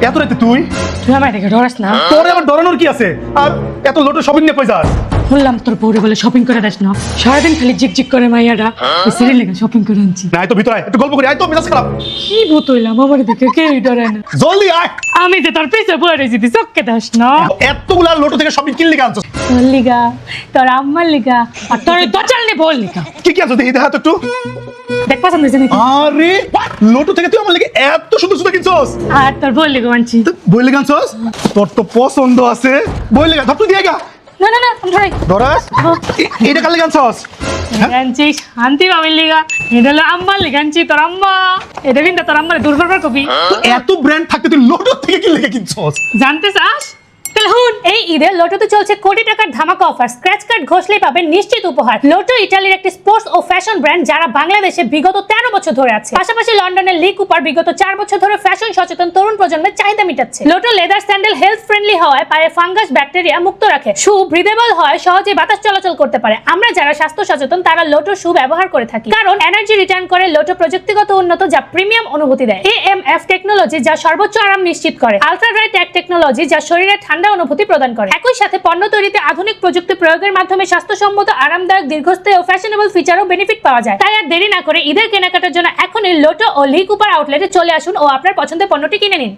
এত রাতে তুই আমার দেখে ডরাস না। তোরে আমার ডরানোর কি আছে? আর এত লোটো শপিং নিয়ে কই যাস? বললাম তোর বউরে বলে শপিং করে দেস না, সারাদিন খালি জিকজিক করে মাইয়াটা। ওই সিরিয়াল লেগে শপিং করে আনছি। না তো ভিতরে আয়, একটু গল্প করি। আয় তো, মেজাজ খারাপ। কি ভূত হইলাম, আমার দেখে কেউই ডরে না। জলদি আয়। আমি যে তোর পিছে পড়ে রয়েছি, তুই চক্কে দাস না। এতগুলা লোটো থেকে শপিং কিনলি কেন? তোর লিগা, তোর আম্মার লিগা, আর তোর ওই দচাল নে বল লিগা। কি কি আছে দেখি, দেখা তো একটু। দেখ পছন্দ হয়েছে নাকি? আরে লোটো থেকে তুই আমার লাগে এত সুন্দর সুন্দর কিনছস? আর তোর বল লিগা আনছি। বই লেগে আনছস? তোর তো পছন্দ আছে। বই লেগে ধর, তুই দিয়ে গা। না না না, ধরাই ধরাস? এইটা কার লেগে আনছস? আনছি শান্তি পাবির লিগা। এটা হলো আম্মার লিগা আনছি, তোর আম্মা। এটা কিন্তু তোর আম্মারে দূর করবার কবি। তো এত ব্র্যান্ড থাকতে তুই লোটো থেকে কি লেগে কিনছস? জানতে চাস? তাহলে হুন, এই ঈদে লোটোতে চলছে কোটি টাকার ধামাকা অফার। স্ক্র্যাচ কার্ড ঘষলেই পাবেন নিশ্চিত উপহার। লোটো ইতালির একটি স্পোর্টস ও ফ্যাশন ব্র্যান্ড, যারা বাংলাদেশে বিগত 13 বছর ধরে আছে। পাশাপাশি লন্ডনের লি কুপার বিগত 4 বছর ধরে ফ্যাশন সচেতন তরুণ প্রজন্মের চাহিদা মেটাচ্ছে। Lotto leather sandal health friendly হওয়ায় পায়ে ফাঙ্গাস ব্যাকটেরিয়া মুক্ত রাখে। শু ব্রিদেবল হয়, সহজে বাতাস চলাচল করতে পারে। আমরা যারা স্বাস্থ্য সচেতন তারা লোটো শু ব্যবহার করে থাকি, কারণ এনার্জি রিটার্ন করে। লোটো প্রযুক্তিগত উন্নত, যা প্রিমিয়াম অনুভূতি দেয়। AMF টেকনোলজি, যা সর্বোচ্চ আরাম নিশ্চিত করে। আলট্রা ড্রাই টেক টেকনোলজি, যা শরীরে ঠান্ডা অনুভূতি প্রদান করে। একই সাথে পণ্য তৈরিতে আধুনিক প্রযুক্তি প্রয়োগের মাধ্যমে স্বাস্থ্যসম্মত, আরামদায়ক, দীর্ঘস্থায়ী ও ফ্যাশনেবল ফিচারও বেনিফিট পাওয়া যায়। তাই আর দেরি না করে ঈদের কেনাকাটার জন্য এখনই লোটো ও লি কুপার আউটলেটে চলে আসুন ও আপনার পছন্দের পণ্যটি কিনে নিন।